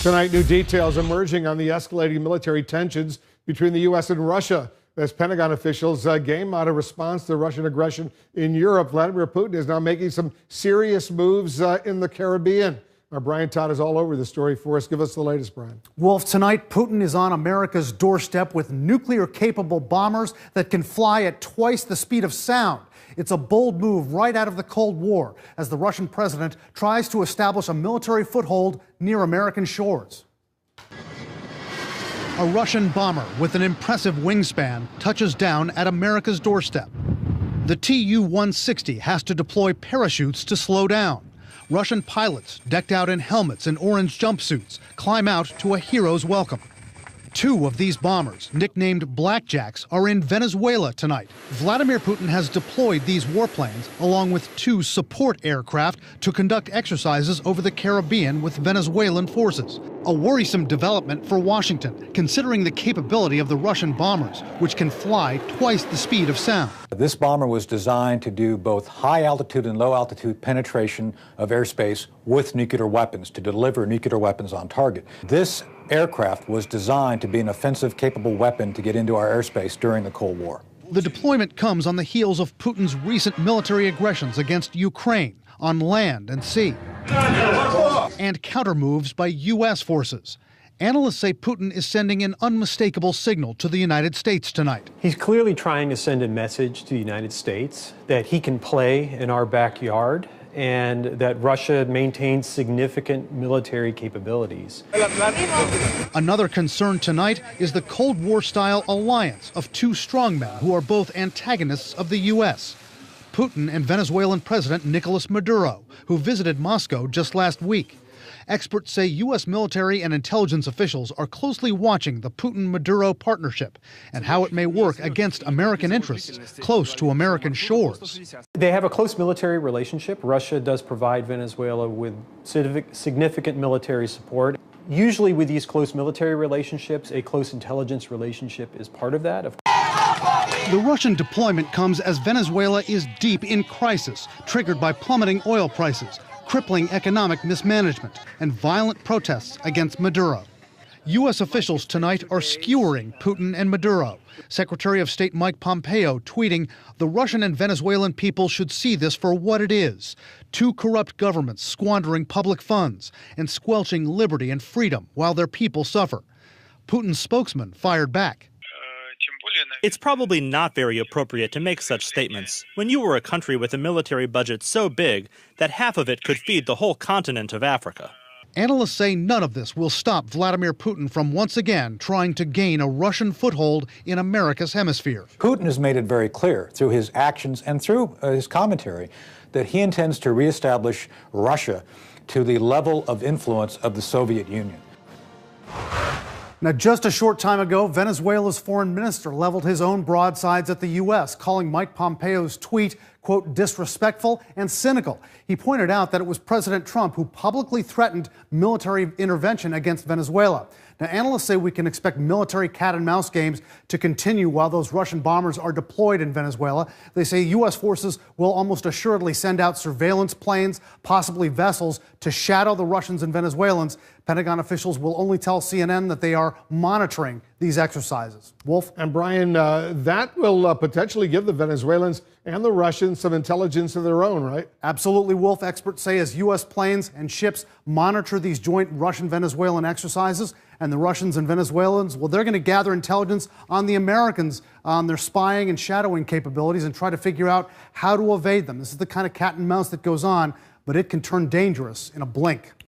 Tonight, new details emerging on the escalating military tensions between the U.S. and Russia. As Pentagon officials game out a response to Russian aggression in Europe, Vladimir Putin is now making some serious moves in the Caribbean. Our Brian Todd is all over the story for us. Give us the latest, Brian. Wolf, tonight, Putin is on America's doorstep with nuclear-capable bombers that can fly at twice the speed of sound. It's a bold move right out of the Cold War as the Russian president tries to establish a military foothold near American shores. A Russian bomber with an impressive wingspan touches down at America's doorstep. The Tu-160 has to deploy parachutes to slow down. Russian pilots, decked out in helmets and orange jumpsuits, climb out to a hero's welcome. Two of these bombers, nicknamed Blackjacks, are in Venezuela tonight. Vladimir Putin has deployed these warplanes along with two support aircraft to conduct exercises over the Caribbean with Venezuelan forces. A worrisome development for Washington, considering the capability of the Russian bombers, which can fly twice the speed of sound. This bomber was designed to do both high altitude and low altitude penetration of airspace with nuclear weapons, to deliver nuclear weapons on target. This aircraft was designed to be an offensive capable weapon to get into our airspace during the Cold War. The deployment comes on the heels of Putin's recent military aggressions against Ukraine on land and sea, and countermoves by U.S. forces. Analysts say Putin is sending an unmistakable signal to the United States tonight. He's clearly trying to send a message to the United States that he can play in our backyard and that Russia maintains significant military capabilities. Another concern tonight is the Cold War-style alliance of two strongmen who are both antagonists of the U.S. Putin and Venezuelan President Nicolas Maduro, who visited Moscow just last week. Experts say U.S. military and intelligence officials are closely watching the Putin-Maduro partnership and how it may work against American interests close to American shores. They have a close military relationship. Russia does provide Venezuela with significant military support. Usually with these close military relationships, a close intelligence relationship is part of that. The Russian deployment comes as Venezuela is deep in crisis, triggered by plummeting oil prices, crippling economic mismanagement, and violent protests against Maduro. U.S. officials tonight are skewering Putin and Maduro. Secretary of State Mike Pompeo tweeting, "The Russian and Venezuelan people should see this for what it is. Two corrupt governments squandering public funds and squelching liberty and freedom while their people suffer." Putin's spokesman fired back. It's probably not very appropriate to make such statements when you were a country with a military budget so big that half of it could feed the whole continent of Africa. Analysts say none of this will stop Vladimir Putin from once again trying to gain a Russian foothold in America's hemisphere. Putin has made it very clear through his actions and through his commentary that he intends to reestablish Russia to the level of influence of the Soviet Union. Now, just a short time ago, Venezuela's foreign minister leveled his own broadsides at the U.S., calling Mike Pompeo's tweet, quote, disrespectful and cynical. He pointed out that it was President Trump who publicly threatened military intervention against Venezuela. Now, analysts say we can expect military cat-and-mouse games to continue while those Russian bombers are deployed in Venezuela. They say U.S. forces will almost assuredly send out surveillance planes, possibly vessels, to shadow the Russians and Venezuelans. Pentagon officials will only tell CNN that they are monitoring these exercises. Wolf? And Brian, that will potentially give the Venezuelans and the Russians some intelligence of their own, right? Absolutely, Wolf. Experts say as U.S. planes and ships monitor these joint Russian-Venezuelan exercises, and the Russians and Venezuelans, well, they're going to gather intelligence on the Americans, on their spying and shadowing capabilities, and try to figure out how to evade them. This is the kind of cat and mouse that goes on, but it can turn dangerous in a blink.